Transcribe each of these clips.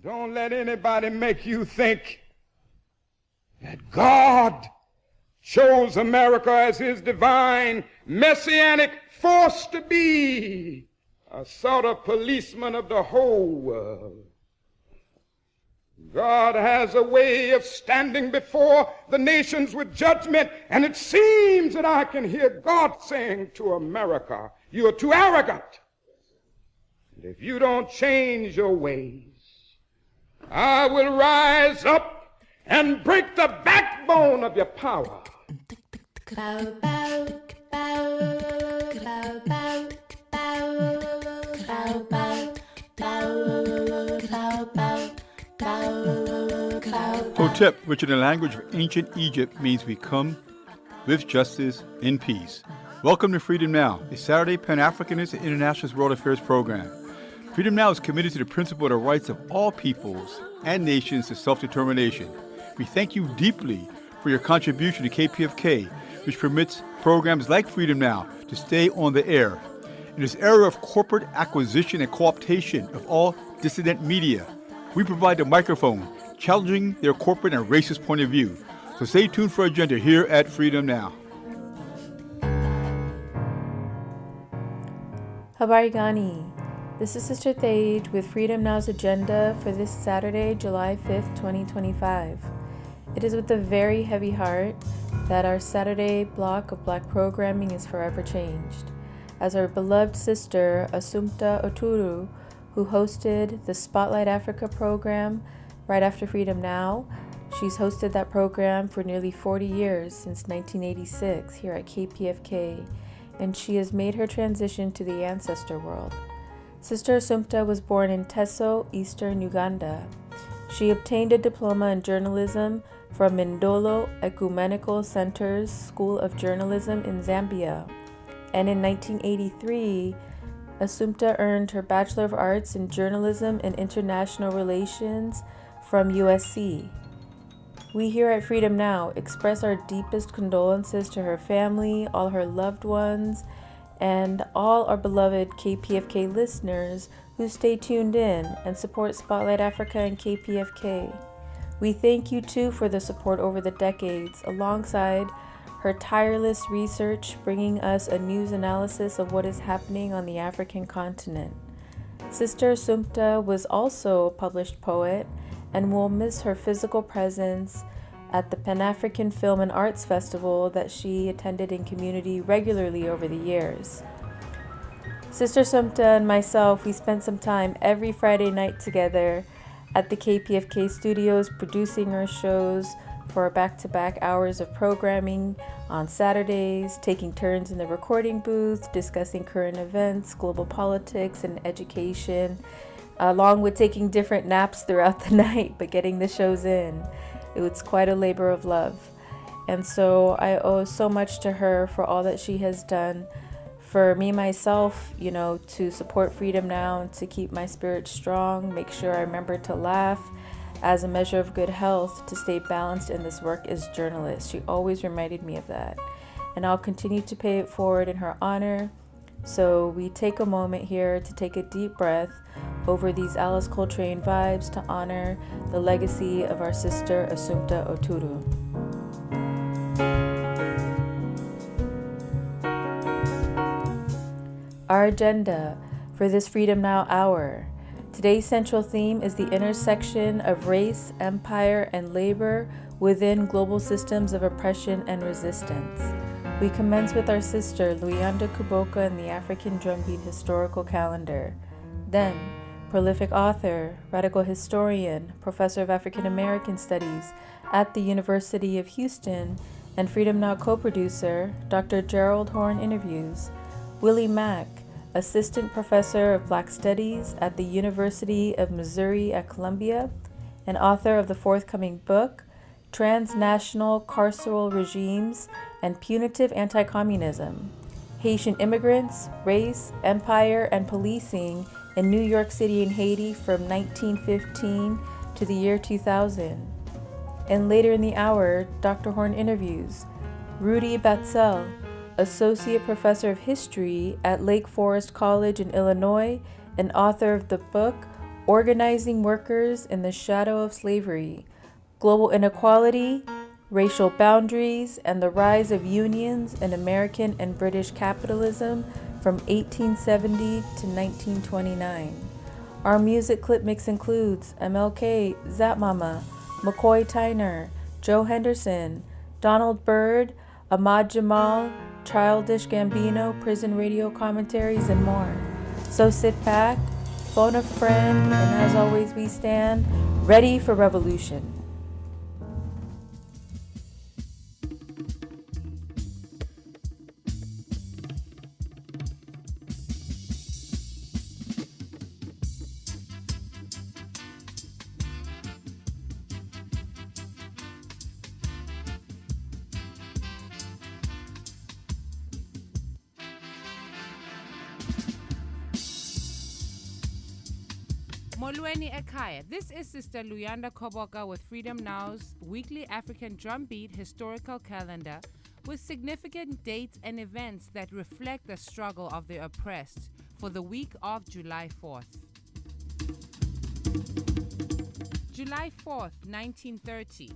Don't let anybody make you think that God chose America as his divine messianic force to be a sort of policeman of the whole world. God has a way of standing before the nations with judgment, and it seems that I can hear God saying to America, you are too arrogant. And if you don't change your ways, I will rise up and break the backbone of your power. Hotep, which in the language of ancient Egypt means we come with justice in peace. Welcome to Freedom Now, a Saturday Pan-Africanist and Internationalist World Affairs program. Freedom Now is committed to the principle of the rights of all peoples and nations to self-determination. We thank you deeply for your contribution to KPFK, which permits programs like Freedom Now to stay on the air. In this era of corporate acquisition and co-optation of all dissident media, we provide the microphone, challenging their corporate and racist point of view. So stay tuned for Agenda here at Freedom Now. Habari Gani. This is Sister Thage with Freedom Now's agenda for this Saturday, July 5th, 2025. It is with a very heavy heart that our Saturday block of Black programming is forever changed, as our beloved sister Assumpta Oturu, who hosted the Spotlight Africa program right after Freedom Now, she's hosted that program for nearly 40 years since 1986 here at KPFK, and she has made her transition to the ancestor world. Sister Assumpta was born in Teso, eastern Uganda. She obtained a diploma in journalism from Mindolo Ecumenical Center's School of Journalism in Zambia. And in 1983, Assumpta earned her Bachelor of Arts in Journalism and International Relations from USC. We here at Freedom Now express our deepest condolences to her family, all her loved ones, and all our beloved KPFK listeners who stay tuned in and support Spotlight Africa and KPFK. We thank you too for the support over the decades, alongside her tireless research bringing us a news analysis of what is happening on the African continent. Sister Assumpta was also a published poet and will miss her physical presence at the Pan-African Film and Arts Festival that she attended in community regularly over the years. Sister Assumpta and myself, we spent some time every Friday night together at the KPFK studios producing our shows for our back-to-back hours of programming on Saturdays, taking turns in the recording booth, discussing current events, global politics, and education, along with taking different naps throughout the night, but getting the shows in. It was quite a labor of love. And so I owe so much to her for all that she has done for me, myself, to support Freedom Now and to keep my spirit strong, make sure I remember to laugh as a measure of good health, to stay balanced in this work as journalist. She always reminded me of that. And I'll continue to pay it forward in her honor. So we take a moment here to take a deep breath over these Alice Coltrane vibes to honor the legacy of our sister Assumpta Oturu. Our agenda for this Freedom Now hour. Today's central theme is the intersection of race, empire, and labor within global systems of oppression and resistance. We commence with our sister Luyanda Kuboka and the African Drumbeat Historical Calendar. Then, prolific author, radical historian, professor of African American Studies at the University of Houston, and Freedom Now co-producer, Dr. Gerald Horne interviews Willie Mack, assistant professor of Black Studies at the University of Missouri at Columbia, and author of the forthcoming book, Transnational, Carceral Regimes and Punitive Anti-communism, Haitian Immigrants, Race, Empire, and Policing in New York City and Haiti from 1915 to the year 2000. And later in the hour, Dr. Horne interviews Rudi Batzell, Associate Professor of History at Lake Forest College in Illinois and author of the book organizing workers in the shadow of slavery, global inequality, racial boundaries, and the rise of unions in American and British capitalism from 1870 to 1929. Our music clip mix includes MLK, Zap Mama, McCoy Tyner, Joe Henderson, Donald Byrd, Ahmad Jamal, Childish Gambino, prison radio commentaries, and more. So sit back, phone a friend, and as always we stand ready for revolution. Molweni Ekaya. This is Sister Luyanda Koboka with Freedom Now's weekly African drumbeat historical calendar with significant dates and events that reflect the struggle of the oppressed for the week of July 4th. July 4th, 1930.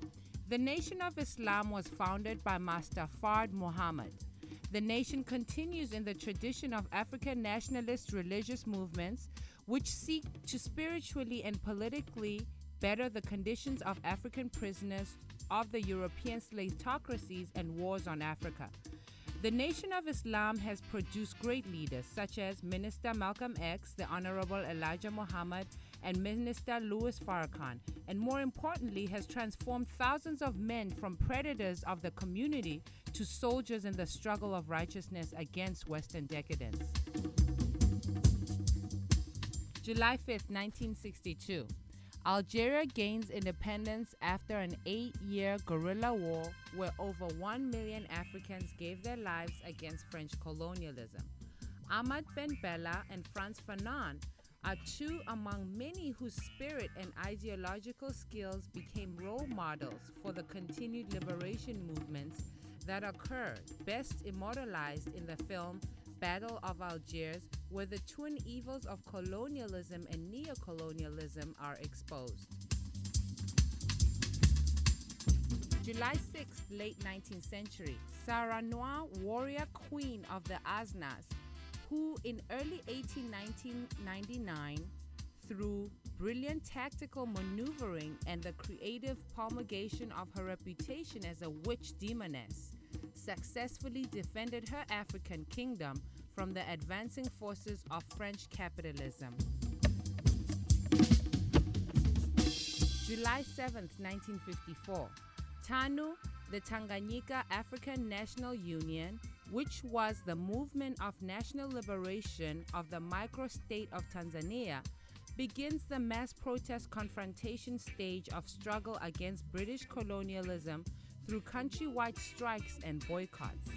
The Nation of Islam was founded by Master Fard Muhammad. The nation continues in the tradition of African nationalist religious movements which seek to spiritually and politically better the conditions of African prisoners of the European slavocracies and wars on Africa. The Nation of Islam has produced great leaders such as Minister Malcolm X, the Honorable Elijah Muhammad, and Minister Louis Farrakhan, and more importantly has transformed thousands of men from predators of the community to soldiers in the struggle of righteousness against Western decadence. July 5th, 1962. Algeria gains independence after an 8-year guerrilla war where over 1 million Africans gave their lives against French colonialism. Ahmad Ben Bella and Frantz Fanon are two among many whose spirit and ideological skills became role models for the continued liberation movements that occurred, best immortalized in the film Battle of Algiers, where the twin evils of colonialism and neocolonialism are exposed. July 6th, late 19th century, Sarah Noir, warrior queen of the Asnas, who in early 1999, through brilliant tactical maneuvering and the creative promulgation of her reputation as a witch demoness, successfully defended her African kingdom from the advancing forces of French capitalism. July 7th, 1954. TANU, the Tanganyika African National Union, which was the movement of national liberation of the microstate of Tanzania, begins the mass protest confrontation stage of struggle against British colonialism through countrywide strikes and boycotts.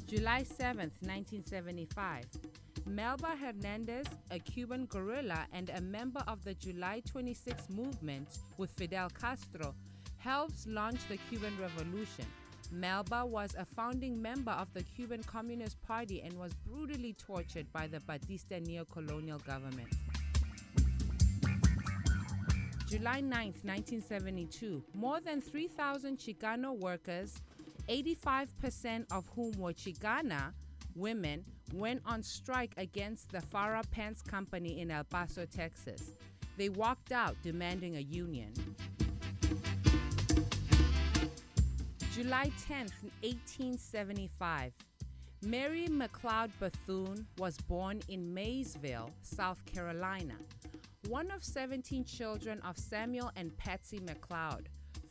July 7th, 1975. Melba Hernandez, a Cuban guerrilla and a member of the July 26 movement with Fidel Castro, helps launch the Cuban Revolution. Melba was a founding member of the Cuban Communist Party and was brutally tortured by the Batista neocolonial government. July 9th, 1972, more than 3,000 Chicano workers, 85% of whom were Chicana women, went on strike against the Farah Pants Company in El Paso, Texas. They walked out demanding a union. July 10th, 1875. Mary McLeod Bethune was born in Maysville, South Carolina, one of 17 children of Samuel and Patsy McLeod,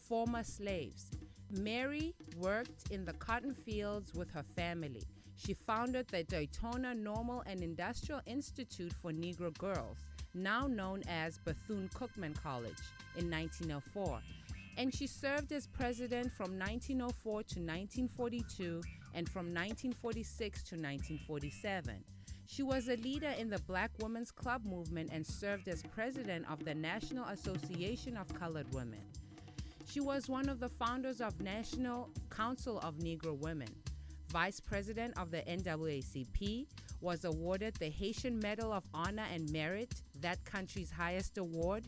former slaves. Mary worked in the cotton fields with her family. She founded the Daytona Normal and Industrial Institute for Negro Girls, now known as Bethune-Cookman College, in 1904. And she served as president from 1904 to 1942 and from 1946 to 1947. She was a leader in the Black Women's Club movement and served as president of the National Association of Colored Women. She was one of the founders of National Council of Negro Women, vice president of the NAACP, was awarded the Haitian Medal of Honor and Merit, that country's highest award.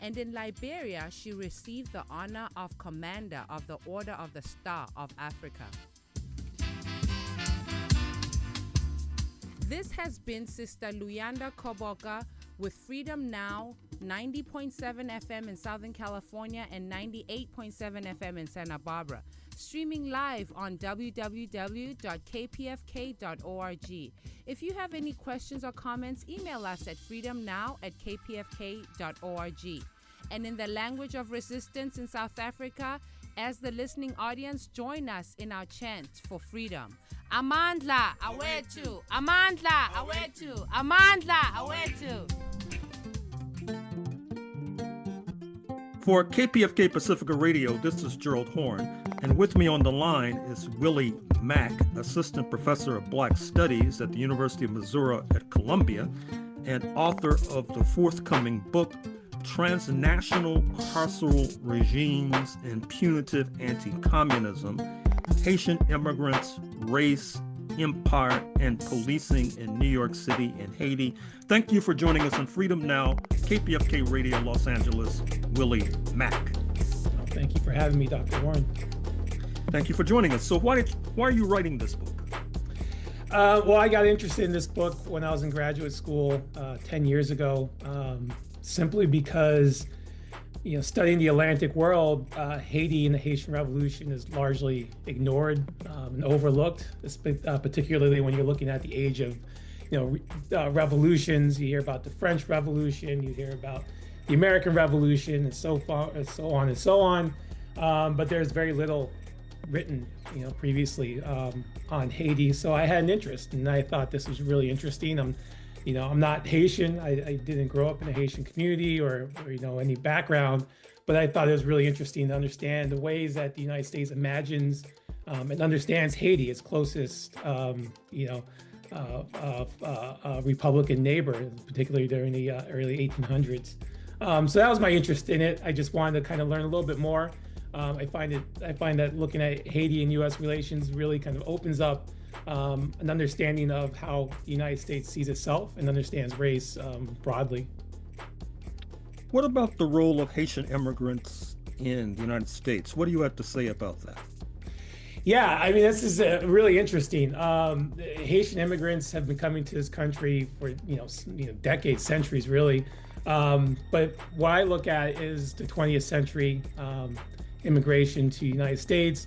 And in Liberia, she received the honor of Commander of the Order of the Star of Africa. This has been Sister Luyanda Koboka with Freedom Now, 90.7 FM in Southern California and 98.7 FM in Santa Barbara. Streaming live on www.kpfk.org. If you have any questions or comments, email us at freedomnow@kpfk.org. And in the language of resistance in South Africa, as the listening audience, join us in our chant for freedom. Amandla awetu, Amandla awetu, Amandla awetu. For KPFK Pacifica Radio, this is Gerald Horne, and with me on the line is Willie Mack, Assistant Professor of Black Studies at the University of Missouri at Columbia, and author of the forthcoming book, Transnational, Carceral Regimes and Punitive Anti-communism, Haitian Immigrants, Race, Empire, and Policing in New York City and Haiti. Thank you for joining us on Freedom Now, KPFK Radio Los Angeles, Willie Mack. Thank you for having me, Dr. Horne. Thank you for joining us. So why are you writing this book? Well, I got interested in this book when I was in graduate school 10 years ago, simply because, studying the Atlantic world, Haiti and the Haitian Revolution is largely ignored and overlooked, particularly when you're looking at the age of, revolutions. You hear about the French Revolution, you hear about the American Revolution, and so on and so on. But there's very little written, previously on Haiti. So I had an interest, and I thought this was really interesting. I'm not Haitian. I didn't grow up in a Haitian community or any background, but I thought it was really interesting to understand the ways that the United States imagines and understands Haiti, its closest, Republican neighbor, particularly during the early 1800s. So that was my interest in it. I just wanted to kind of learn a little bit more. I find that looking at Haiti and U.S. relations really kind of opens up an understanding of how the United States sees itself and understands race broadly. What about the role of Haitian immigrants in the United States? What do you have to say about that? Yeah, I mean, this is really interesting. Haitian immigrants have been coming to this country for decades, centuries, really. But what I look at is the 20th century immigration to the United States,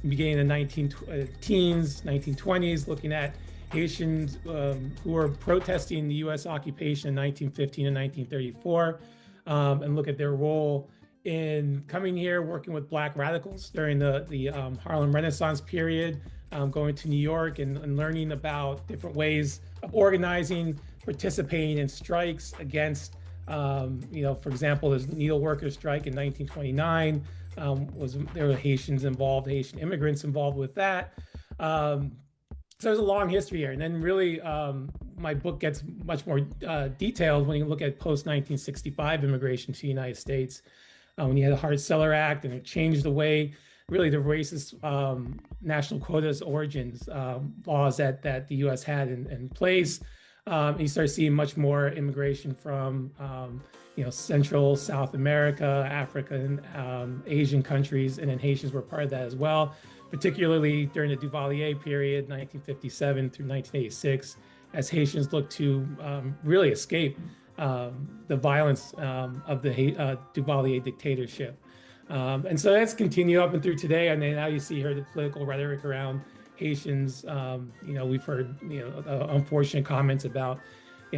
beginning in the 1920s, looking at Haitians who were protesting the U.S. occupation in 1915 and 1934, and look at their role in coming here, working with Black radicals during the Harlem Renaissance period, going to New York and learning about different ways of organizing, participating in strikes against, for example, the needle workers strike in 1929. There were Haitians involved, Haitian immigrants involved with that. So there's a long history here. And then really, my book gets much more detailed when you look at post-1965 immigration to the United States. When you had the Hart-Celler Act, and it changed the way, really, the racist national quotas origins laws that the U.S. had in place. You start seeing much more immigration from, Central, South America, Africa, and Asian countries, and then Haitians were part of that as well, particularly during the Duvalier period, 1957 through 1986, as Haitians looked to really escape the violence of the Duvalier dictatorship. And so that's continued up and through today. And then now you see here the political rhetoric around Haitians. We've heard unfortunate comments about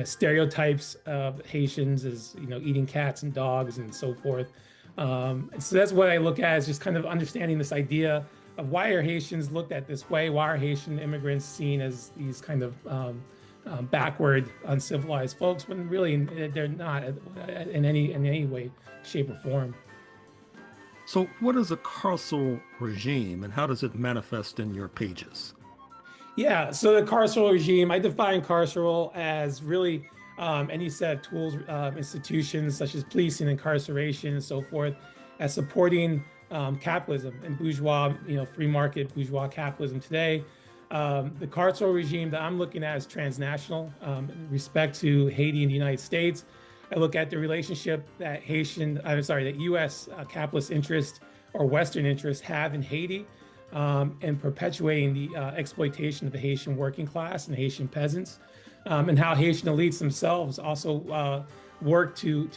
stereotypes of Haitians as eating cats and dogs and so forth. And so that's what I look at, is just kind of understanding this idea of why are Haitians looked at this way? Why are Haitian immigrants seen as these kind of backward, uncivilized folks, when really they're not in any way, shape, or form. So what is a carceral regime, and how does it manifest in your pages? Yeah, so the carceral regime, I define carceral as really any set of tools, institutions such as policing, incarceration, and so forth, as supporting capitalism and bourgeois, free market bourgeois capitalism today. The carceral regime that I'm looking at is transnational in respect to Haiti and the United States. I look at the relationship that that U.S. Capitalist interests or Western interests have in Haiti and perpetuating the exploitation of the Haitian working class and Haitian peasants, and how Haitian elites themselves also work to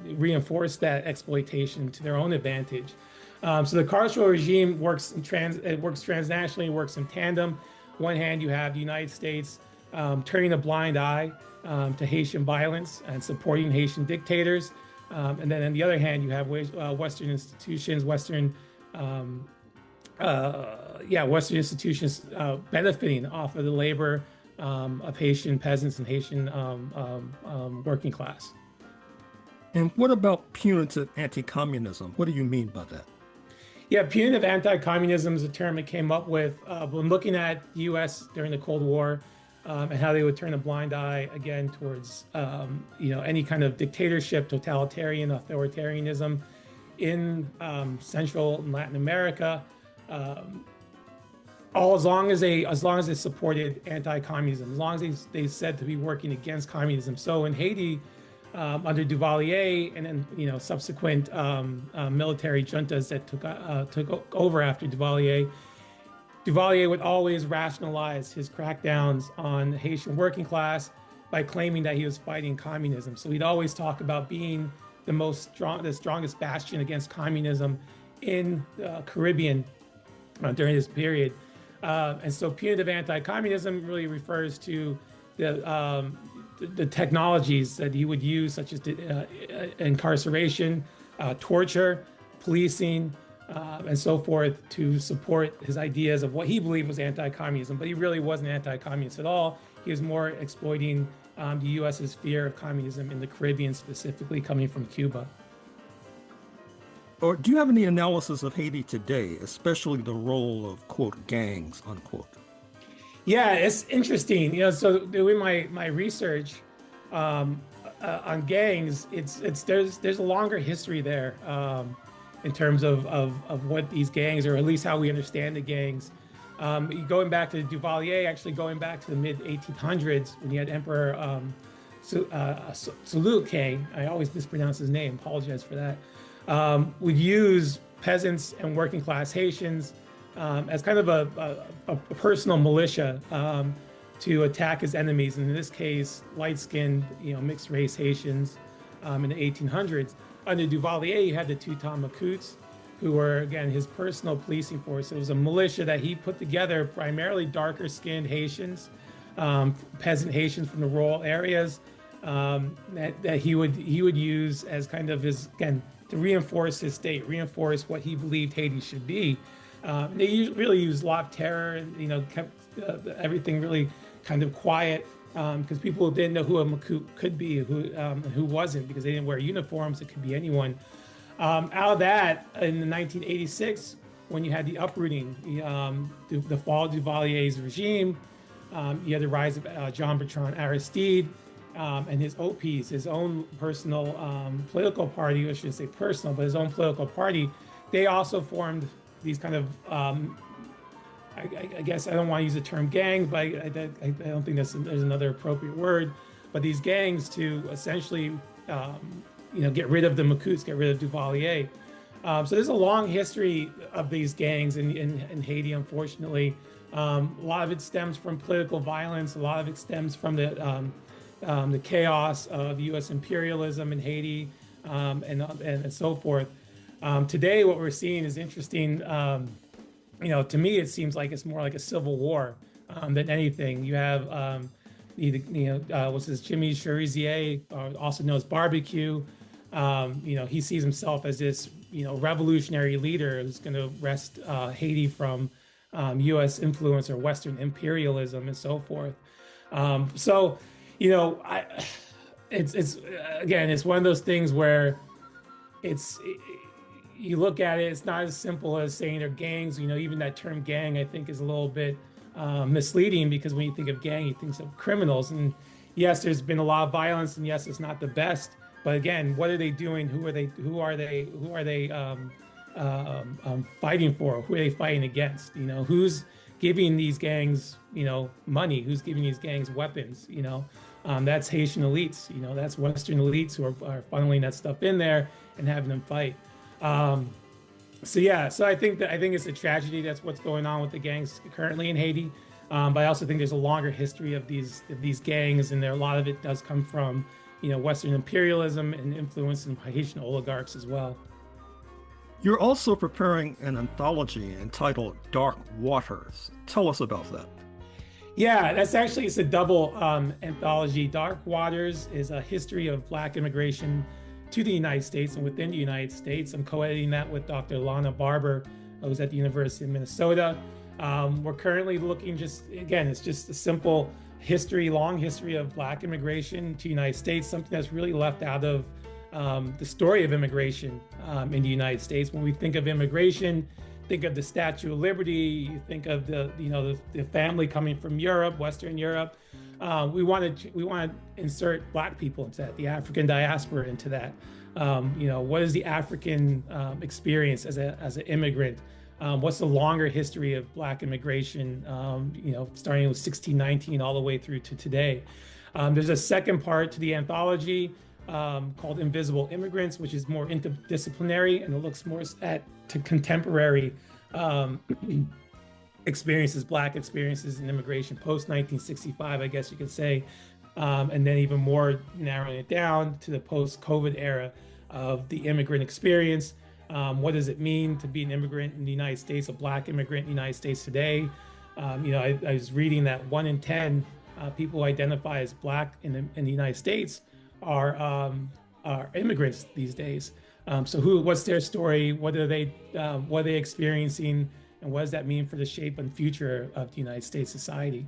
reinforce that exploitation to their own advantage. So the carceral regime works transnationally, works in tandem. One hand, you have the United States turning a blind eye to Haitian violence and supporting Haitian dictators. And then on the other hand, you have Western institutions, Western institutions benefiting off of the labor of Haitian peasants and Haitian working class. And what about punitive anti-communism? What do you mean by that? Yeah, punitive anti-communism is a term it came up with when looking at the U.S. during the Cold War and how they would turn a blind eye again towards any kind of dictatorship, totalitarian, authoritarianism in Central and Latin America, as long as they supported anti-communism, as long as they said to be working against communism. So in Haiti, under Duvalier and then subsequent military juntas that took over after Duvalier would always rationalize his crackdowns on the Haitian working class by claiming that he was fighting communism. So he'd always talk about being the strongest bastion against communism in the Caribbean during this period. And so punitive anti-communism really refers to the technologies that he would use, such as incarceration, torture, policing, and so forth, to support his ideas of what he believed was anti-communism. But he really wasn't anti-communist at all. He was more exploiting the U.S.'s fear of communism in the Caribbean, specifically coming from Cuba. Or do you have any analysis of Haiti today, especially the role of, quote, gangs, unquote? Yeah, it's interesting. So doing my research on gangs, there's a longer history there in terms of what these gangs, or at least how we understand the gangs. Going back to Duvalier, actually going back to the mid-1800s when you had Emperor Salute, I always mispronounce his name, apologize for that, would use peasants and working class Haitians as kind of a personal militia to attack his enemies. And in this case, light-skinned, mixed race Haitians in the 1800s. Under Duvalier, you had the Tutamacouts, who were, again, his personal policing force. It was a militia that he put together, primarily darker-skinned Haitians, peasant Haitians from the rural areas, that he would use as kind of his, again, to reinforce his state, reinforce what he believed Haiti should be. They really used a lot of terror, and kept everything really kind of quiet, because people didn't know who a Macoute could be, who wasn't, because they didn't wear uniforms. It could be anyone. Out of that, in 1986, when you had the uprooting, the fall of Duvalier's regime, you had the rise of Jean-Bertrand Aristide and his OPs, his own personal political party, I shouldn't say personal, but his own political party. They also formed these kind of, I guess I don't want to use the term gangs, but I don't think there's another appropriate word, but these gangs to essentially, get rid of the Macouts, get rid of Duvalier. So there's a long history of these gangs in Haiti, unfortunately. A lot of it stems from political violence. A lot of it stems from the chaos of U.S. imperialism in Haiti, and so forth. Today, what we're seeing is interesting. To me, it seems like it's more like a civil war than anything. You have, what's his, Jimmy Cherizier, also known as Barbecue. He sees himself as this, revolutionary leader who's going to wrest Haiti from U.S. influence or Western imperialism and so forth. It's one of those things where you look at it, it's not as simple as saying they're gangs. Even that term gang, I think, is a little bit misleading, because when you think of gang, you think of criminals. And yes, there's been a lot of violence, and yes, it's not the best. But again, what are they doing? Who are they fighting for? Who are they fighting against? Who's giving these gangs, money, who's giving these gangs weapons, that's Haitian elites, that's Western elites who are funneling that stuff in there and having them fight. So I think it's a tragedy. That's what's going on with the gangs currently in Haiti. But I also think there's a longer history of these gangs, and a lot of it does come from, Western imperialism and influence in Haitian oligarchs as well. You're also preparing an anthology entitled Dark Waters. Tell us about that. Yeah, it's a double anthology. Dark Waters is a history of Black immigration to the United States and within the United States. I'm co-editing that with Dr. Lana Barber, who's at the University of Minnesota. We're currently looking it's just a simple long history of Black immigration to the United States, something that's really left out of the story of immigration in the United States. When we think of immigration, think of the Statue of Liberty, you think of the family coming from Europe, Western Europe. We want to insert Black people into that, the African diaspora into that. What is the African experience as an immigrant? What's the longer history of Black immigration, starting with 1619 all the way through to today? There's a second part to the anthology called Invisible Immigrants, which is more interdisciplinary, and it looks more to contemporary experiences, Black experiences in immigration post-1965, I guess you could say, and then even more narrowing it down to the post-COVID era of the immigrant experience. What does it mean to be an immigrant in the United States, a Black immigrant in the United States today? I was reading that 1 in 10 people who identify as Black in the United States are immigrants these days. What's their story? What are they experiencing? And what does that mean for the shape and future of the United States society?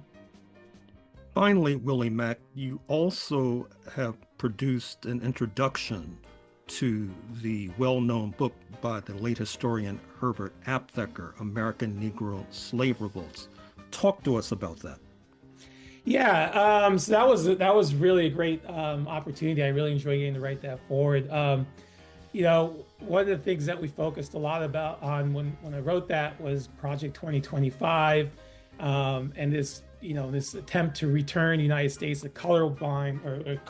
Finally, Willie Mack, you also have produced an introduction to the well-known book by the late historian Herbert Aptheker, American Negro Slave Revolts. Talk to us about that. Yeah, so that was really a great opportunity. I really enjoyed getting to write that forward. One of the things that we focused a lot on when I wrote that was Project 2025, and this attempt to return the United States a colorblind or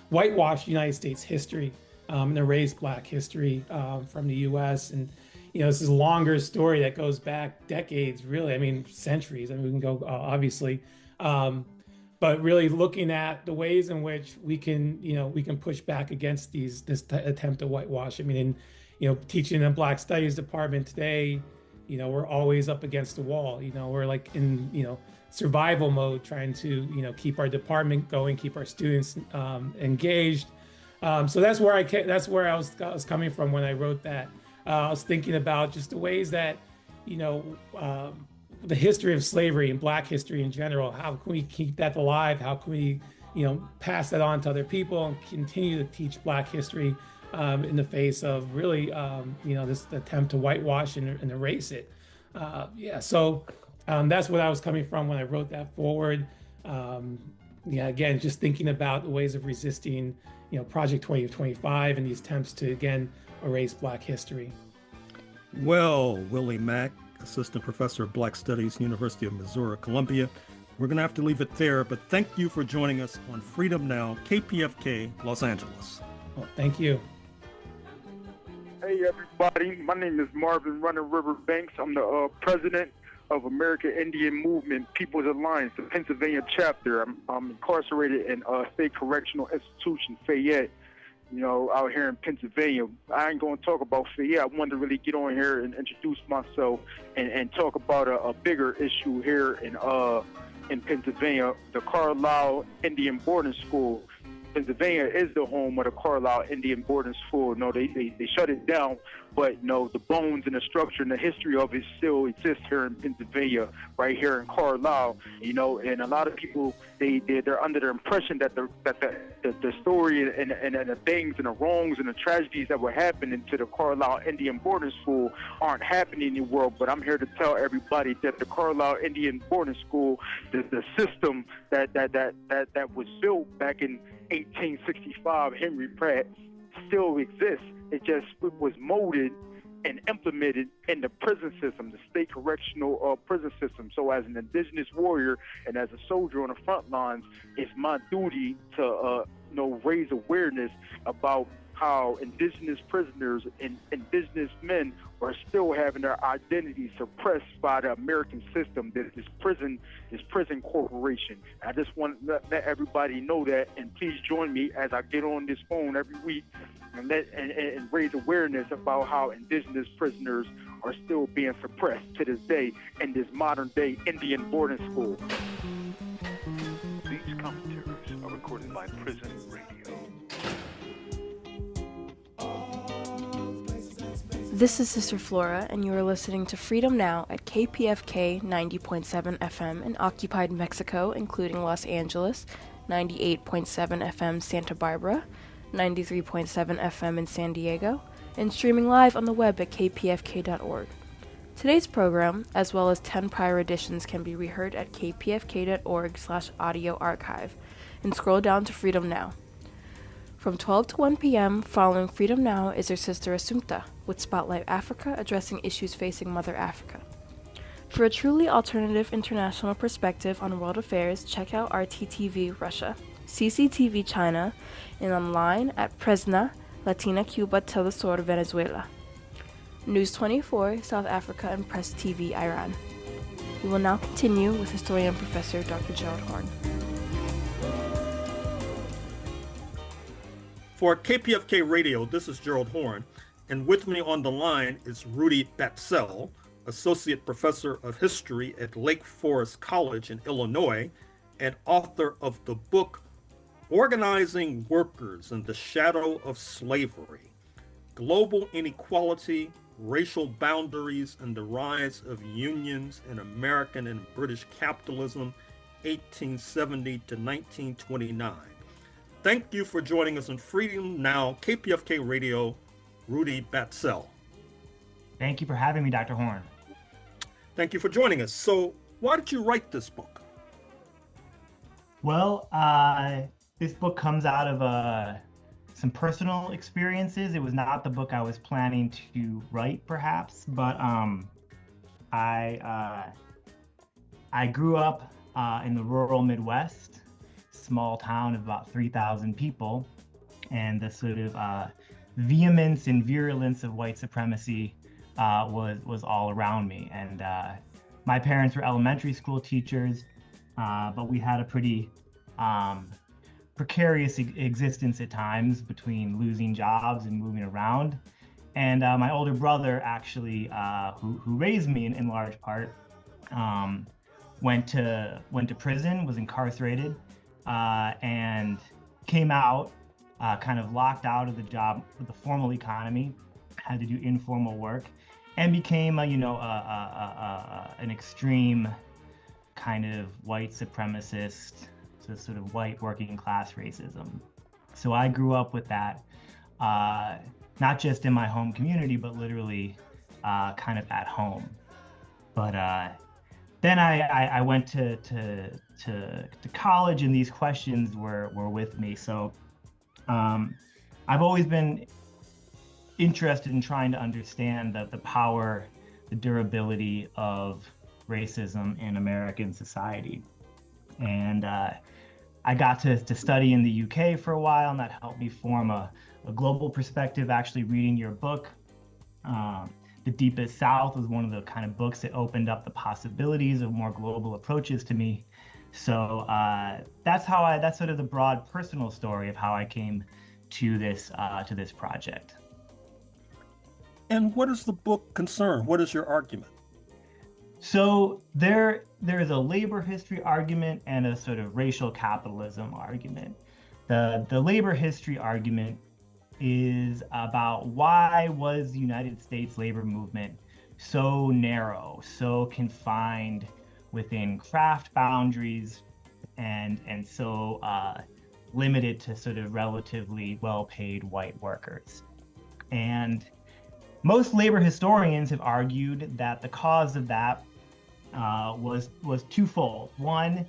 whitewash United States history and erase Black history from the U.S. And this is a longer story that goes back decades, really. I mean, centuries. I mean, we can go obviously. But really looking at the ways in which we can push back against this attempt to whitewash. I mean, teaching in the Black Studies department today, we're always up against the wall. We're like in survival mode, trying to keep our department going, keep our students engaged. So that's where I was coming from when I wrote that. I was thinking about just the ways that the history of slavery and Black history in general. How can we keep that alive? How can we, pass that on to other people and continue to teach Black history in the face of really, this attempt to whitewash and erase it? So that's what I was coming from when I wrote that forward. Again, just thinking about the ways of resisting, Project 2025 and these attempts to, again, erase Black history. Well, Willie Mack, Assistant Professor of Black Studies, University of Missouri, Columbia. We're going to have to leave it there, but thank you for joining us on Freedom Now, KPFK, Los Angeles. Well, thank you. Hey, everybody. My name is Marvin Runner River Banks. I'm the president of American Indian Movement People's Alliance, the Pennsylvania chapter. I'm incarcerated in State Correctional Institution, Fayette, out here in Pennsylvania. I ain't going to talk about Fayette. I wanted to really get on here and introduce myself and talk about a bigger issue here in Pennsylvania, the Carlisle Indian Boarding School. Pennsylvania is the home of the Carlisle Indian Boarding School. No, they shut it down, but the bones and the structure and the history of it still exists here in Pennsylvania, right here in Carlisle. And a lot of people they're under the impression that the story and the things and the wrongs and the tragedies that were happening to the Carlisle Indian Boarding School aren't happening in the world. But I'm here to tell everybody that the Carlisle Indian Boarding School, the system that was built back in 1865, Henry Pratt, still exists. It just was molded and implemented in the prison system, the state correctional prison system. So as an indigenous warrior and as a soldier on the front lines, it's my duty to raise awareness about how indigenous prisoners and indigenous men are still having their identity suppressed by the American system, this prison corporation. I just want to let everybody know that, and please join me as I get on this phone every week and raise awareness about how indigenous prisoners are still being suppressed to this day in this modern day Indian boarding school. These commentaries are recorded by Prison Radio. This is Sister Flora, and you are listening to Freedom Now at KPFK 90.7 FM in occupied Mexico, including Los Angeles, 98.7 FM Santa Barbara, 93.7 FM in San Diego, and streaming live on the web at kpfk.org. Today's program, as well as 10 prior editions, can be reheard at kpfk.org/audio archive, and scroll down to Freedom Now. From 12 to 1 p.m., following Freedom Now is our sister Assumpta, with Spotlight Africa addressing issues facing Mother Africa. For a truly alternative international perspective on world affairs, check out RTTV Russia, CCTV China, and online at Presna, Latina Cuba Telesur Venezuela, News 24 South Africa, and Press TV Iran. We will now continue with historian Professor Dr. Gerald Horne. For KPFK Radio, this is Gerald Horne, and with me on the line is Rudi Batzell, Associate Professor of History at Lake Forest College in Illinois, and author of the book Organizing Workers in the Shadow of Slavery, Global Inequality, Racial Boundaries, and the Rise of Unions in American and British Capitalism, 1870 to 1929. Thank you for joining us on Freedom Now, KPFK Radio, Rudi Batzell. Thank you for having me, Dr. Horne. Thank you for joining us. So, why did you write this book? Well, this book comes out of some personal experiences. It was not the book I was planning to write, perhaps, but I grew up in the rural Midwest, small town of about 3,000 people, and the sort of vehemence and virulence of white supremacy was all around me. And my parents were elementary school teachers, but we had a pretty precarious existence at times between losing jobs and moving around. And my older brother, actually, who raised me in large part, went to prison, was incarcerated, and came out kind of locked out of the job with the formal economy, had to do informal work, and became an extreme kind of white supremacist, so sort of white working class racism. So I grew up with that, not just in my home community, but literally kind of at home. But then I went to college, and these questions were with me. So I've always been interested in trying to understand the power, the durability of racism in American society. And I got to study in the UK for a while, and that helped me form a global perspective. Actually reading your book, The Deepest South, was one of the kind of books that opened up the possibilities of more global approaches to me. So that's sort of the broad personal story of how I came to this project. And what does the book concern? What is your argument? So there is a labor history argument and a sort of racial capitalism argument. The labor history argument is about why was the United States labor movement so narrow, so confined within craft boundaries, and so limited to sort of relatively well-paid white workers. And most labor historians have argued that the cause of that was twofold. One,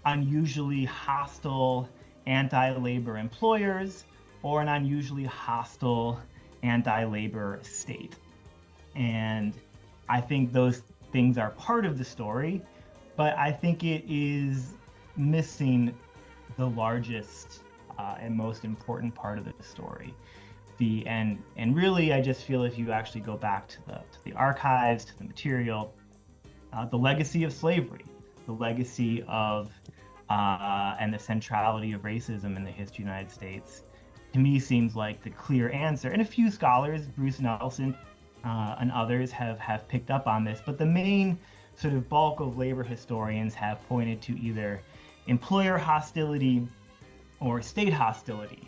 unusually hostile anti-labor employers, or an unusually hostile anti-labor state. And I think those things are part of the story, but I think it is missing the largest and most important part of the story. And really, I just feel if you actually go back to the archives, to the material, the legacy of slavery, the legacy of and the centrality of racism in the history of the United States, to me seems like the clear answer. And a few scholars, Bruce Nelson and others, have picked up on this, but the main sort of bulk of labor historians have pointed to either employer hostility or state hostility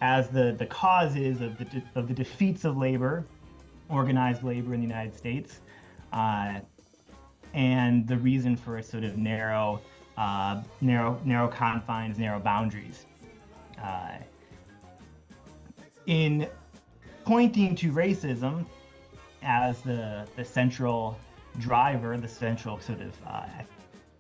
as the causes of the defeats of labor, organized labor in the United States, and the reason for a sort of narrow confines, narrow boundaries. In pointing to racism as the central driver, the central sort of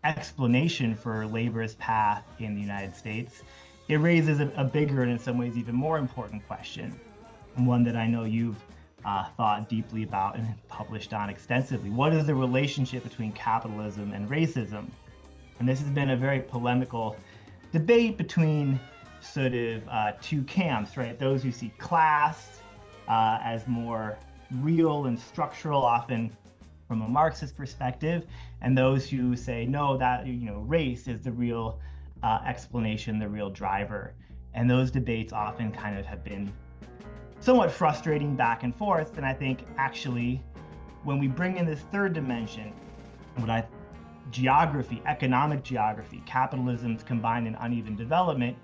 explanation for labor's path in the United States, it raises a bigger and in some ways even more important question, and one that I know you've thought deeply about and published on extensively. What is the relationship between capitalism and racism? And this has been a very polemical debate between sort of two camps, right? Those who see class as more real and structural, often from a Marxist perspective, and those who say, no, that, race is the real explanation, the real driver. And those debates often kind of have been somewhat frustrating back and forth. And I think actually, when we bring in this third dimension, geography, economic geography, capitalism's combined and uneven development,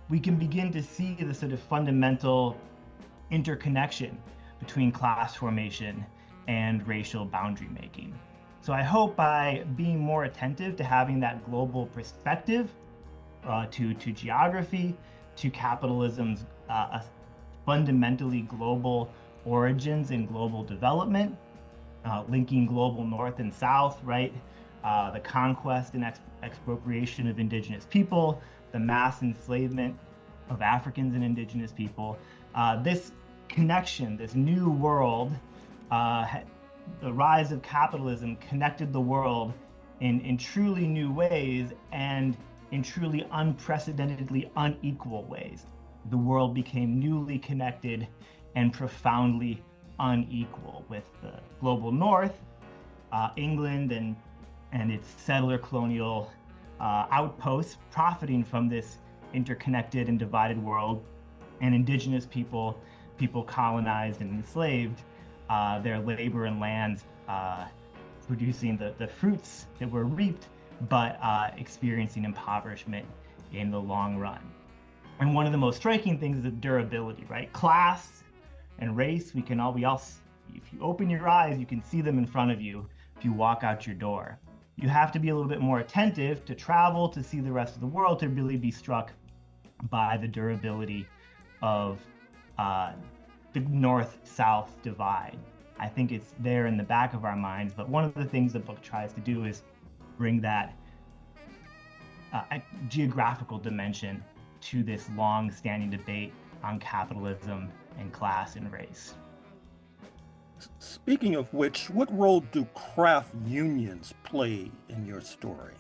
we can begin to see the sort of fundamental interconnection between class formation and racial boundary making. So I hope by being more attentive to having that global perspective to geography, to capitalism's fundamentally global origins and global development, linking global north and south, right? The conquest and expropriation of indigenous people, the mass enslavement of Africans and indigenous people. This connection, this new world, the rise of capitalism connected the world in truly new ways and in truly unprecedentedly unequal ways. The world became newly connected and profoundly unequal, with the global north, England and its settler colonial outposts profiting from this interconnected and divided world, and indigenous people colonized and enslaved, their labor and lands producing the fruits that were reaped, but experiencing impoverishment in the long run. And one of the most striking things is the durability, right? Class and race, we all, if you open your eyes, you can see them in front of you if you walk out your door. You have to be a little bit more attentive to travel, to see the rest of the world, to really be struck by the durability of the north-south divide. I think it's there in the back of our minds, but one of the things the book tries to do is bring that geographical dimension to this long-standing debate on capitalism and class and race. Speaking of which, what role do craft unions play in your story?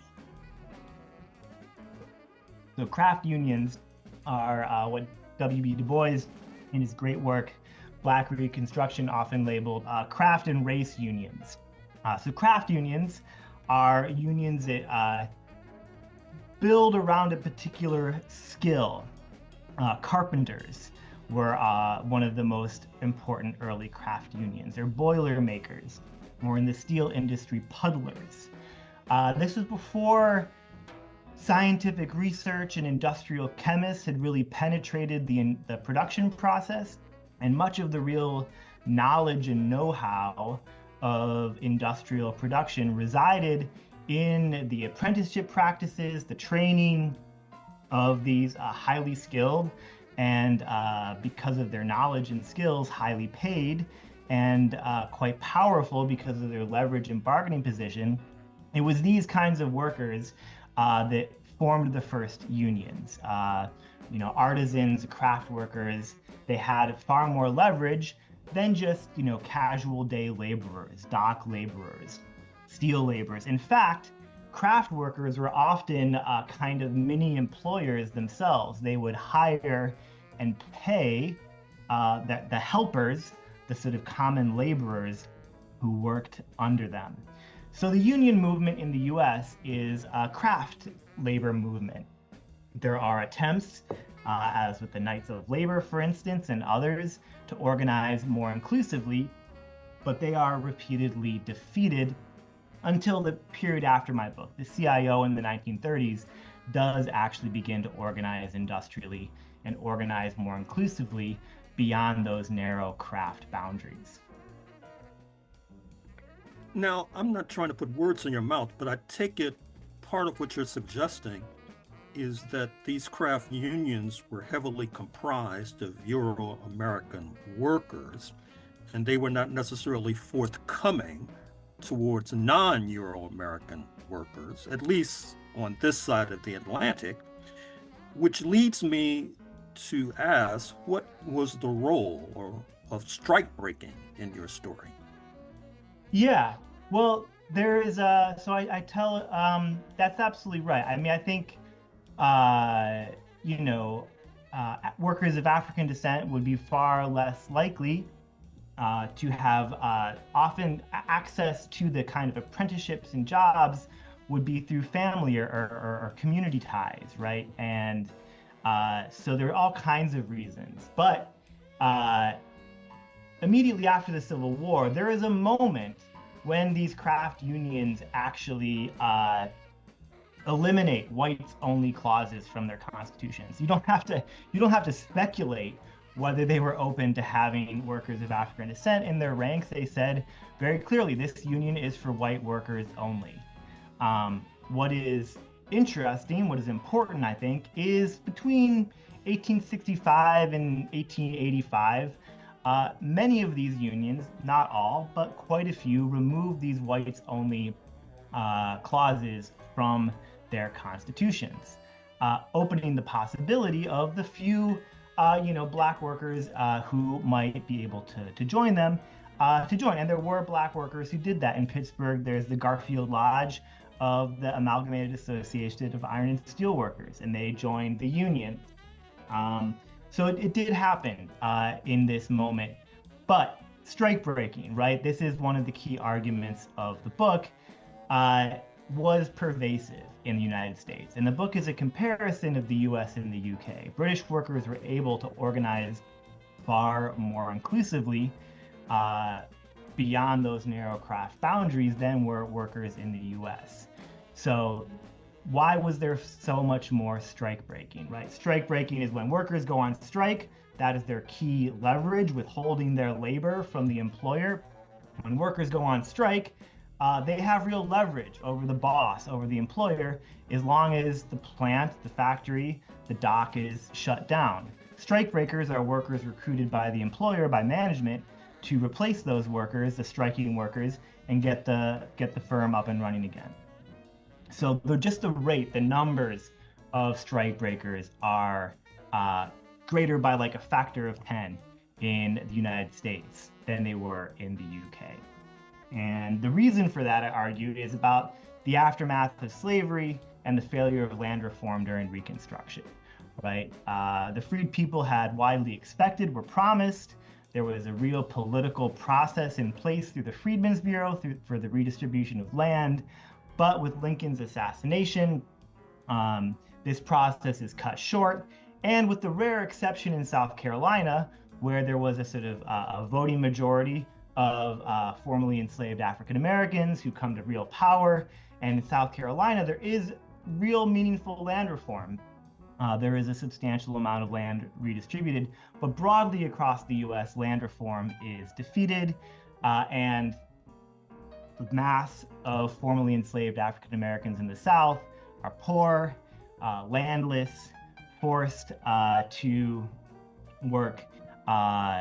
So craft unions are what W.B. Du Bois, in his great work, Black Reconstruction, often labeled craft and race unions. So craft unions are unions that build around a particular skill. Carpenters were one of the most important early craft unions. They're boilermakers, or in the steel industry, puddlers. This was before scientific research and industrial chemists had really penetrated the production process, and much of the real knowledge and know-how of industrial production resided in the apprenticeship practices, the training of these highly skilled and because of their knowledge and skills, highly paid and quite powerful because of their leverage and bargaining position. It was these kinds of workers that formed the first unions. Artisans, craft workers, they had far more leverage than just, casual day laborers, dock laborers, steel laborers. In fact, craft workers were often kind of mini employers themselves. They would hire and pay the helpers, the sort of common laborers who worked under them. So the union movement in the US is a craft labor movement. There are attempts, as with the Knights of Labor, for instance, and others, to organize more inclusively, but they are repeatedly defeated until the period after my book. The CIO in the 1930s does actually begin to organize industrially and organize more inclusively beyond those narrow craft boundaries. Now, I'm not trying to put words in your mouth, but I take it part of what you're suggesting is that these craft unions were heavily comprised of Euro-American workers, and they were not necessarily forthcoming towards non-Euro-American workers, at least on this side of the Atlantic, which leads me to ask, what was the role of strike breaking in your story? Yeah, well, there is so I tell, that's absolutely right. I mean, I think, workers of African descent would be far less likely to have often access to the kind of apprenticeships and jobs would be through family or community ties, right? And so there are all kinds of reasons. But immediately after the Civil War, there is a moment when these craft unions actually eliminate whites-only clauses from their constitutions. You don't have to speculate whether they were open to having workers of African descent in their ranks. They said very clearly, this union is for white workers only. What is interesting, what is important, I think, is between 1865 and 1885, many of these unions, not all, but quite a few, removed these whites-only clauses from their constitutions, opening the possibility of the few black workers who might be able to join them, to join. And there were black workers who did that. In Pittsburgh, there's the Garfield Lodge of the Amalgamated Association of Iron and Steel Workers, and they joined the union. So it did happen in this moment. But strike breaking, right? This is one of the key arguments of the book, was pervasive in the United States. And the book is a comparison of the US and the UK. British workers were able to organize far more inclusively beyond those narrow craft boundaries than were workers in the US. So why was there so much more strike breaking, right? Strike breaking is when workers go on strike. That is their key leverage, withholding their labor from the employer. When workers go on strike, they have real leverage over the boss, over the employer, as long as the plant, the factory, the dock is shut down. Strike breakers are workers recruited by the employer, by management, to replace those workers, the striking workers, and get the firm up and running again. So just the rate, the numbers of strike breakers are greater by like a factor of 10 in the United States than they were in the UK. And the reason for that, I argued, is about the aftermath of slavery and the failure of land reform during Reconstruction, right? The freed people had widely expected, were promised. There was a real political process in place through the Freedmen's Bureau for the redistribution of land. But with Lincoln's assassination, this process is cut short. And with the rare exception in South Carolina, where there was a sort of a voting majority of formerly enslaved African Americans who come to real power. And in South Carolina, there is real meaningful land reform. There is a substantial amount of land redistributed, but broadly across the US, land reform is defeated, and the mass of formerly enslaved African Americans in the South are poor, landless, forced to work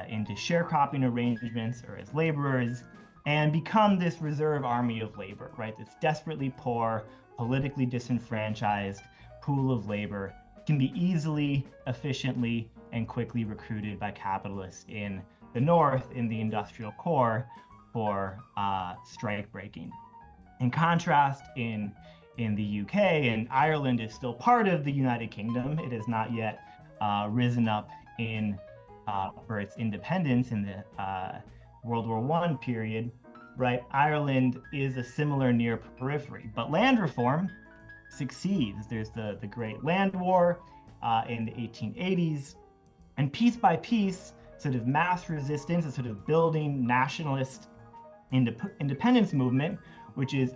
into sharecropping arrangements or as laborers, and become this reserve army of labor, right? This desperately poor, politically disenfranchised pool of labor can be easily, efficiently, and quickly recruited by capitalists in the North, in the industrial core, for strike breaking. In contrast, in the UK, and Ireland is still part of the United Kingdom, it has not yet risen up for its independence in the World War I period, right? Ireland is a similar near periphery, but land reform succeeds. There's the Great Land War in the 1880s, and piece by piece, sort of mass resistance, a sort of building nationalist independence movement, which is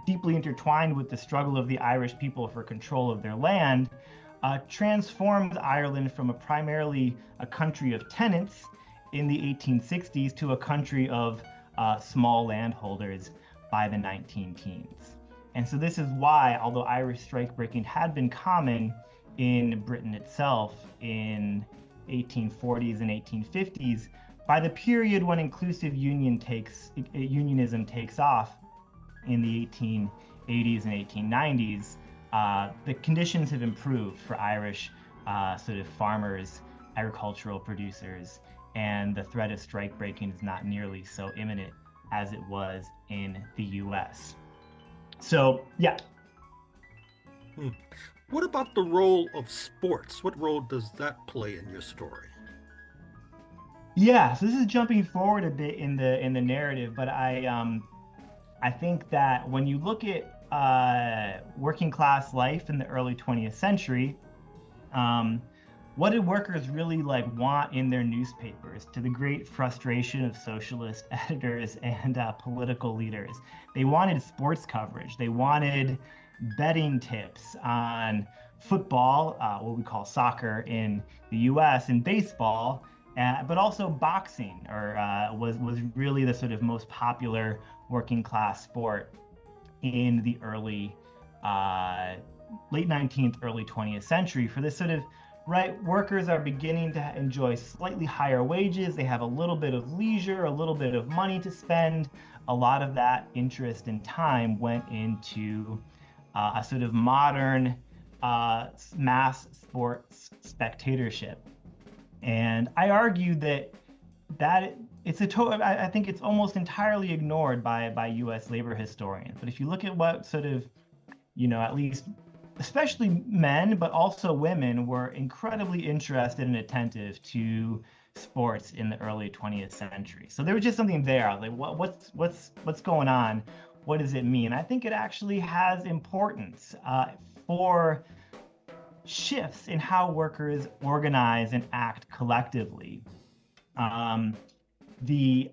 deeply intertwined with the struggle of the Irish people for control of their land, transformed Ireland from primarily a country of tenants in the 1860s to a country of small landholders by the 19-teens. And so this is why, although Irish strike breaking had been common in Britain itself in 1840s and 1850s, by the period when inclusive unionism takes off in the 1880s and 1890s, the conditions have improved for Irish sort of farmers, agricultural producers, and the threat of strike breaking is not nearly so imminent as it was in the US. So, yeah. What about the role of sports? What role does that play in your story? Yeah, so this is jumping forward a bit in the narrative, but I think that when you look at working class life in the early 20th century, what did workers really want in their newspapers, to the great frustration of socialist editors and political leaders? They wanted sports coverage. They wanted betting tips on football, what we call soccer in the US, and baseball, but also boxing, was really the sort of most popular working class sport in the late 19th, early 20th century. For this sort of, right, workers are beginning to enjoy slightly higher wages. They have a little bit of leisure, a little bit of money to spend. A lot of that interest and time went into a sort of modern mass sports spectatorship. And I argue that it's I think it's almost entirely ignored by U.S. labor historians. But if you look at what sort of, at least especially men, but also women, were incredibly interested and attentive to sports in the early 20th century. So there was just something there. I was like, what's going on? What does it mean? I think it actually has importance for shifts in how workers organize and act collectively. In the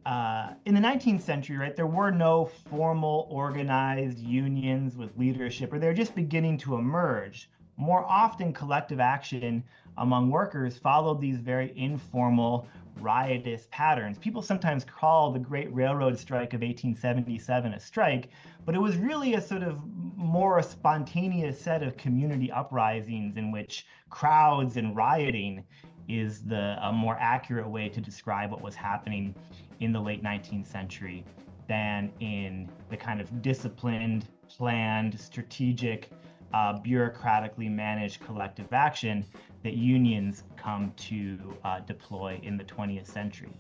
19th century, right, there were no formal organized unions with leadership, or they're just beginning to emerge. More often, collective action among workers followed these very informal, riotous patterns. People sometimes call the Great Railroad Strike of 1877 a strike, but it was really a sort of more spontaneous set of community uprisings in which crowds and rioting is a more accurate way to describe what was happening in the late 19th century than in the kind of disciplined, planned, strategic, bureaucratically managed collective action that unions come to deploy in the 20th century.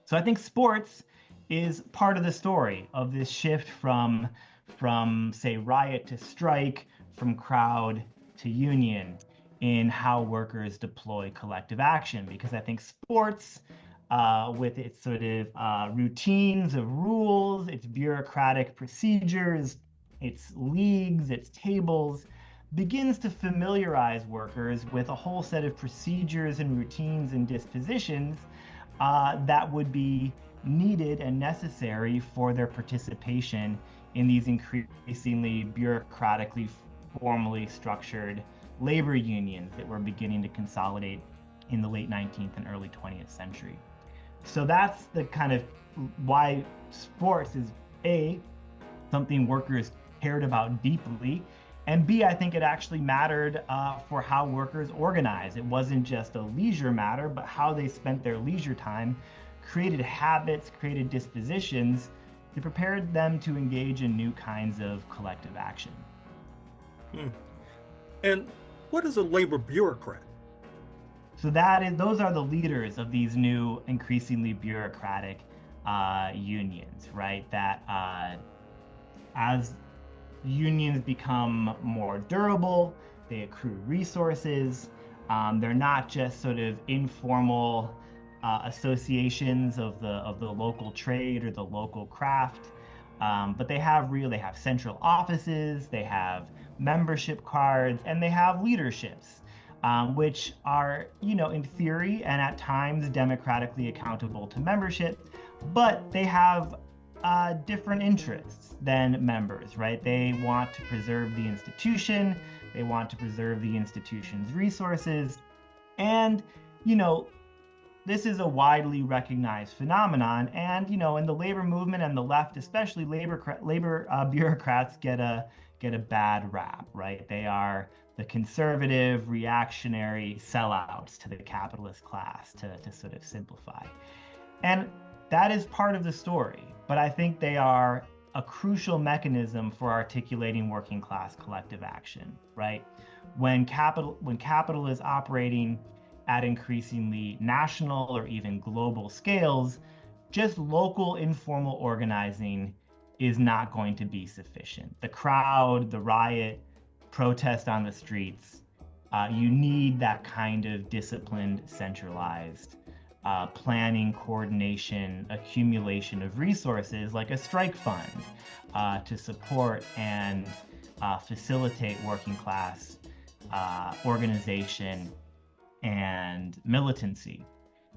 So I think sports is part of the story of this shift from say, riot to strike, from crowd to union, in how workers deploy collective action. Because I think sports, with its sort of routines of rules, its bureaucratic procedures, its leagues, its tables, begins to familiarize workers with a whole set of procedures and routines and dispositions that would be needed and necessary for their participation in these increasingly bureaucratically, formally structured labor unions that were beginning to consolidate in the late 19th and early 20th century. So that's the kind of why sports is A, something workers cared about deeply, and B, I think it actually mattered for how workers organized. It wasn't just a leisure matter, but how they spent their leisure time, created habits, created dispositions that prepared them to engage in new kinds of collective action. And What is a labor bureaucrat? So those are the leaders of these new, increasingly bureaucratic unions, right? That as unions become more durable, they accrue resources. They're not just sort of informal associations of the local trade or the local craft, but they have central offices, they have membership cards, and they have leaderships. Which are, in theory and at times democratically accountable to membership, but they have different interests than members, right? They want to preserve the institution, they want to preserve the institution's resources, and, this is a widely recognized phenomenon, and, in the labor movement and the left, especially labor bureaucrats get a bad rap, right? They are the conservative, reactionary sellouts to the capitalist class, to sort of simplify. And that is part of the story, but I think they are a crucial mechanism for articulating working class collective action, right? When capital is operating at increasingly national or even global scales, just local informal organizing is not going to be sufficient. The crowd, the riot, protest on the streets, you need that kind of disciplined, centralized planning, coordination, accumulation of resources like a strike fund to support and facilitate working class organization and militancy.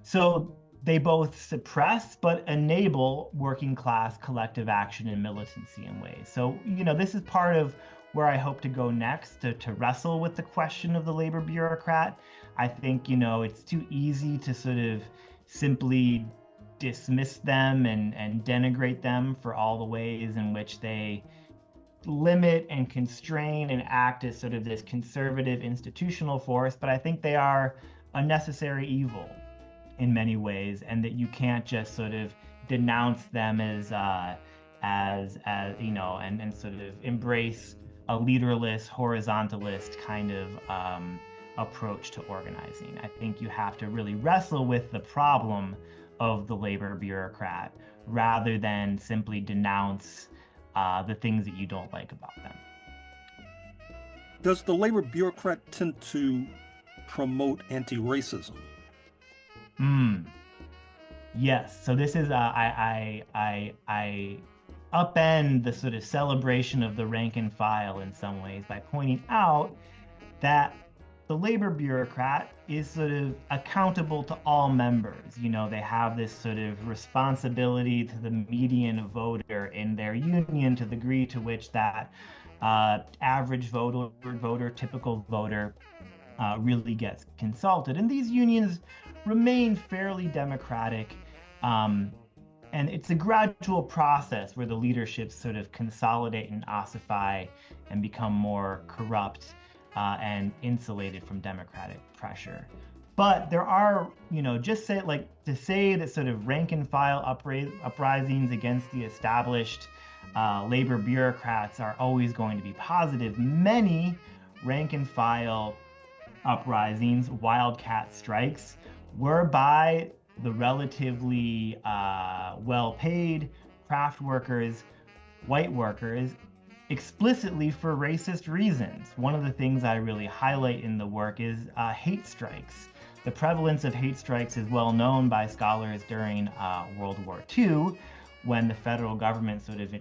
So they both suppress but enable working class collective action and militancy in ways. So, this is part of where I hope to go next, to wrestle with the question of the labor bureaucrat. I think, it's too easy to sort of simply dismiss them and denigrate them for all the ways in which they limit and constrain and act as sort of this conservative institutional force, but I think they are a necessary evil in many ways, and that you can't just sort of denounce them as and sort of embrace a leaderless, horizontalist kind of approach to organizing. I think you have to really wrestle with the problem of the labor bureaucrat rather than simply denounce the things that you don't like about them. Does the labor bureaucrat tend to promote anti-racism? Yes. So this is I upend the sort of celebration of the rank and file in some ways by pointing out that the labor bureaucrat is sort of accountable to all members. They have this sort of responsibility to the median voter in their union to the degree to which that average voter, typical voter really gets consulted. And these unions remain fairly democratic. And it's a gradual process where the leaderships sort of consolidate and ossify and become more corrupt and insulated from democratic pressure. But there are, to say that sort of rank and file uprisings against the established labor bureaucrats are always going to be positive. Many rank and file uprisings, wildcat strikes, were by the relatively well-paid craft workers, white workers, explicitly for racist reasons. One of the things I really highlight in the work is hate strikes. The prevalence of hate strikes is well known by scholars during World War II, when the federal government sort of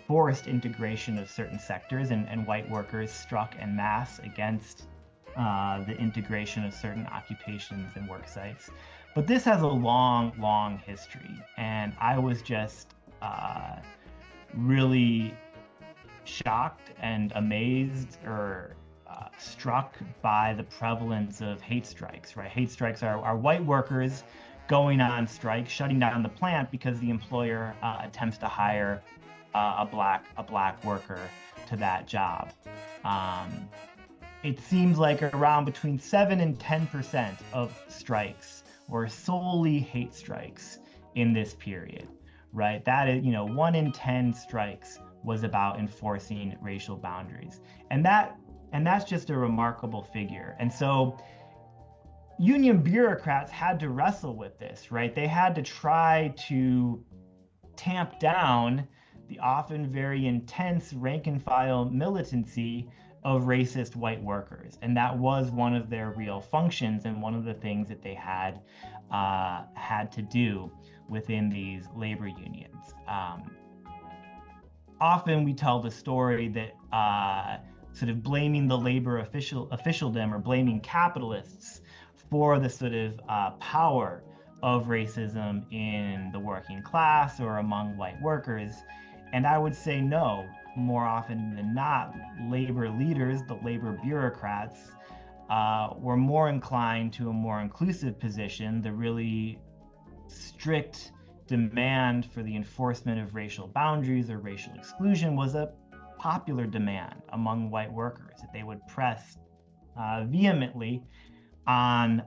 forced integration of certain sectors, and white workers struck en masse against the integration of certain occupations and work sites. But this has a long, long history, and I was just really shocked and amazed or struck by the prevalence of hate strikes, right? Hate strikes are white workers going on strike, shutting down the plant because the employer attempts to hire a black worker to that job. It seems like around between 7 and 10% of strikes were solely hate strikes in this period, right? That is, 1 in 10 strikes was about enforcing racial boundaries. And that And that's just a remarkable figure. And so union bureaucrats had to wrestle with this, right? They had to try to tamp down the often very intense rank and file militancy of racist white workers. And that was one of their real functions and one of the things that they had to do within these labor unions. Often we tell the story that sort of blaming the labor officialdom or blaming capitalists for the sort of power of racism in the working class or among white workers. And I would say no, more often than not, labor leaders, the labor bureaucrats, were more inclined to a more inclusive position. The really strict demand for the enforcement of racial boundaries or racial exclusion was a popular demand among white workers, that they would press vehemently on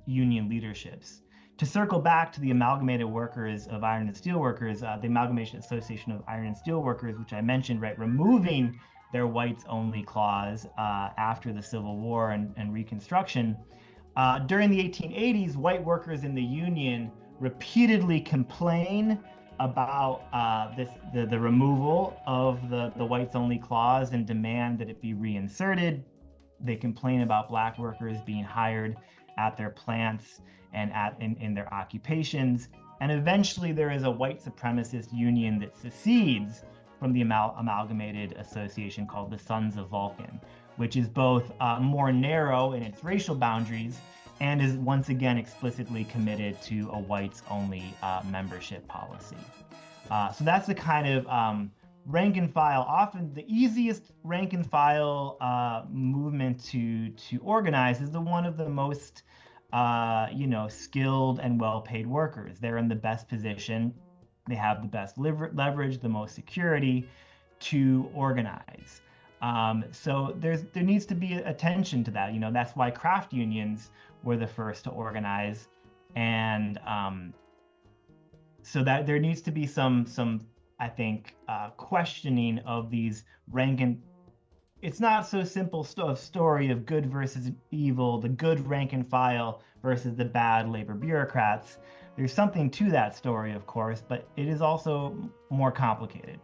union leaderships. To circle back to the Amalgamated Workers of Iron and Steel Workers, the Amalgamation Association of Iron and Steel Workers, which I mentioned, right, removing their whites only clause after the Civil War and Reconstruction. During the 1880s, white workers in the union repeatedly complain about the removal of the whites only clause and demand that it be reinserted. They complain about black workers being hired at their plants and in their occupations. And eventually there is a white supremacist union that secedes from the Amalgamated Association called the Sons of Vulcan, which is both more narrow in its racial boundaries and is once again explicitly committed to a whites-only membership policy. So that's the kind of rank and file, often the easiest rank and file movement to organize is the one of the most skilled and well-paid workers. They're in the best position. They have the best leverage, the most security to organize. So there needs to be attention to that. That's why craft unions were the first to organize, and so that there needs to be some I think questioning of these rank and. It's not so simple story of good versus evil, the good rank and file versus the bad labor bureaucrats. There's something to that story, of course, but it is also more complicated.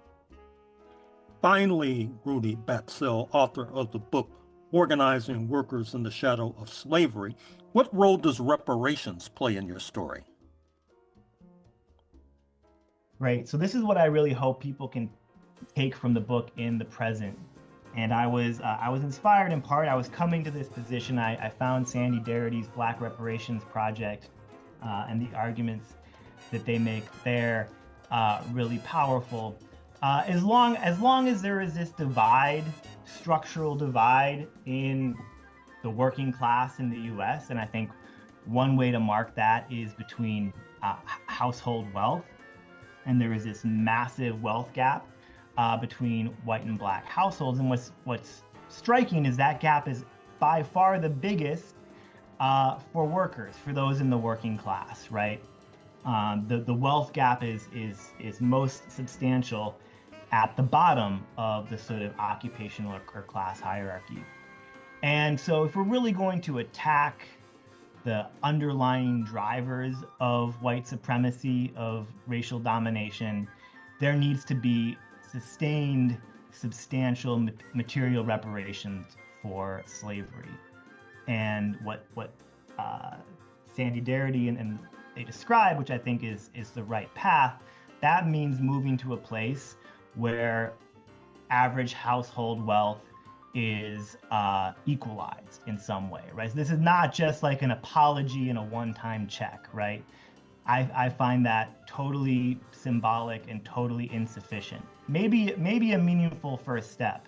Finally, Rudi Batzell, author of the book Organizing Workers in the Shadow of Slavery, what role does reparations play in your story? Right, so this is what I really hope people can take from the book in the present. And I was inspired in part. I was coming to this position. I found Sandy Darity's Black Reparations Project and the arguments that they make there really powerful. As long as there is this structural divide in the working class in the U.S., and I think one way to mark that is between household wealth, and there is this massive wealth gap between white and black households. And what's striking is that gap is by far the biggest for workers, for those in the working class, right? The wealth gap is most substantial at the bottom of the sort of occupational or class hierarchy. And so if we're really going to attack the underlying drivers of white supremacy, of racial domination, there needs to be sustained, substantial material reparations for slavery. And what Sandy Darity and they describe, which I think is the right path, that means moving to a place where average household wealth is equalized in some way, right? So this is not just like an apology and a one-time check, right? I find that totally symbolic and totally insufficient. Maybe a meaningful first step,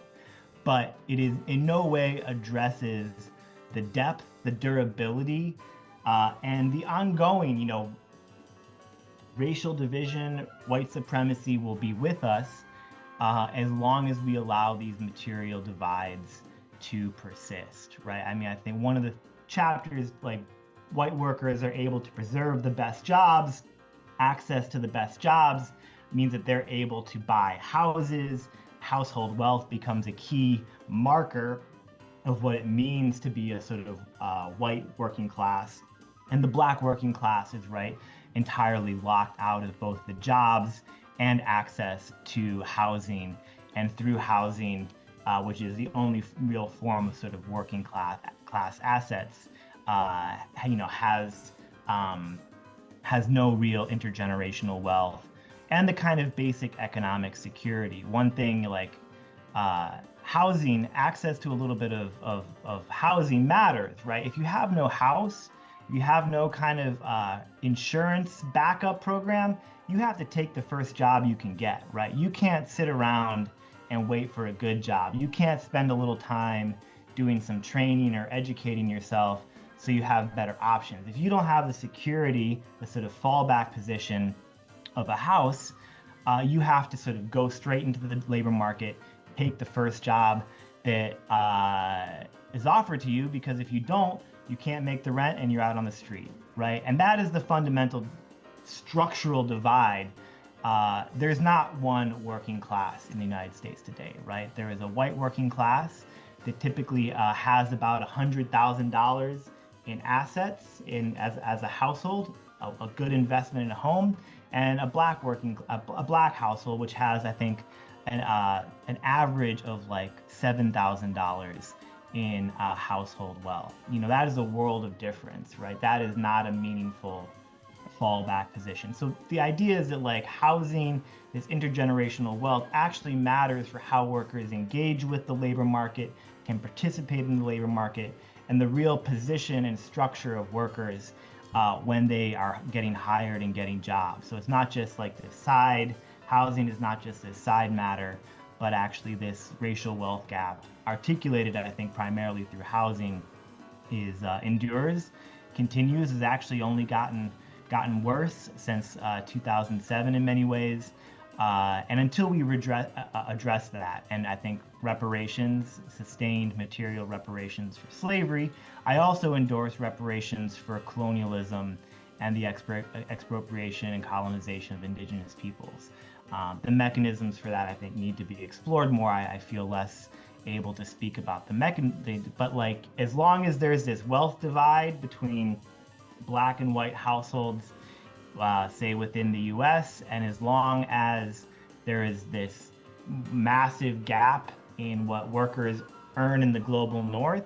but it is in no way addresses the depth, the durability, and the ongoing, racial division, white supremacy will be with us as long as we allow these material divides to persist, right? I mean, I think one of the chapters, like, white workers are able to preserve the best jobs. Access to the best jobs means that they're able to buy houses. Household wealth becomes a key marker of what it means to be a sort of white working class. And the black working class is, right, entirely locked out of both the jobs and access to housing. And through housing, which is the only real form of sort of working class assets, has no real intergenerational wealth and the kind of basic economic security. One thing like housing, access to a little bit of housing matters, right? If you have no house, if you have no kind of insurance backup program, you have to take the first job you can get, right? You can't sit around and wait for a good job. You can't spend a little time doing some training or educating yourself so you have better options. If you don't have the security, the sort of fallback position of a house, you have to sort of go straight into the labor market, take the first job that is offered to you, because if you don't, you can't make the rent and you're out on the street, right? And that is the fundamental structural divide. There's not one working class in the United States today, right? There is a white working class that typically has about $100,000 in assets as a household, a good investment in a home, and a black household, which has, I think, an average of like $7,000 in household wealth. You know, that is a world of difference, right? That is not a meaningful fallback position. So the idea is that like housing, this intergenerational wealth actually matters for how workers engage with the labor market, can participate in the labor market, and the real position and structure of workers when they are getting hired and getting jobs. So it's not just like this side, housing is not just this side matter, but actually this racial wealth gap articulated, I think, primarily through housing is endures, continues, has actually only gotten worse since 2007 in many ways. And until we address that, and I think reparations, sustained material reparations for slavery, I also endorse reparations for colonialism and the expropriation and colonization of indigenous peoples. The mechanisms for that, I think, need to be explored more. I feel less able to speak about the mechanism, but like, as long as there's this wealth divide between black and white households, say within the US, and as long as there is this massive gap in what workers earn in the global north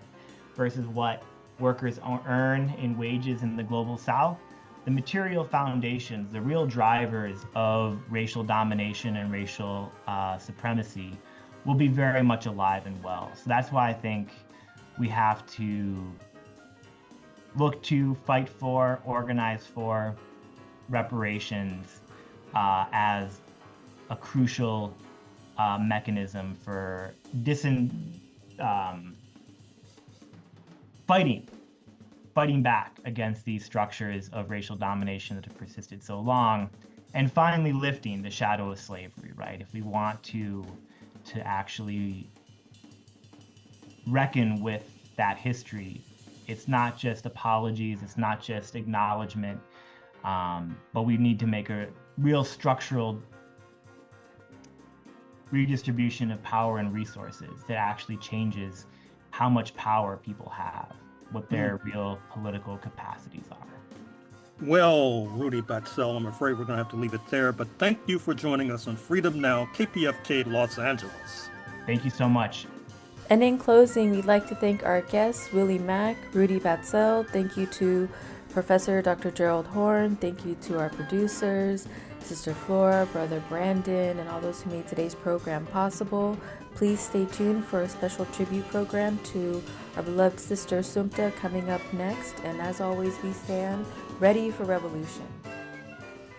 versus what workers earn in wages in the global south, the material foundations, the real drivers of racial domination and racial supremacy will be very much alive and well. So that's why I think we have to look to, fight for, organize for reparations as a crucial mechanism for fighting back against these structures of racial domination that have persisted so long, and finally lifting the shadow of slavery, right? If we want to actually reckon with that history, it's not just apologies, it's not just acknowledgement, but we need to make a real structural redistribution of power and resources that actually changes how much power people have, what their real political capacities are. Well, Rudi Batzell, I'm afraid we're going to have to leave it there, but thank you for joining us on Freedom Now, KPFK Los Angeles. Thank you so much. And in closing, we'd like to thank our guests, Willie Mack, Rudi Batzell. Thank you to Professor Dr. Gerald Horne. Thank you to our producers, Sister Flora, Brother Brandon, and all those who made today's program possible. Please stay tuned for a special tribute program to our beloved Sister Assumpta coming up next. And as always, we stand ready for revolution.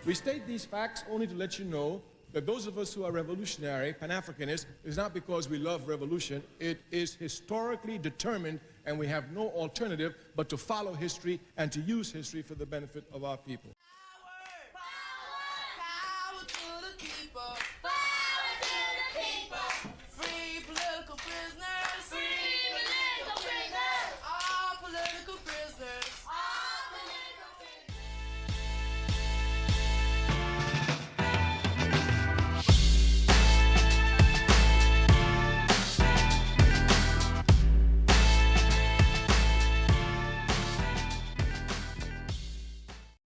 We state these facts only to let you know that those of us who are revolutionary, Pan-Africanists, is not because we love revolution. It is historically determined, and we have no alternative but to follow history and to use history for the benefit of our people. Power to the people.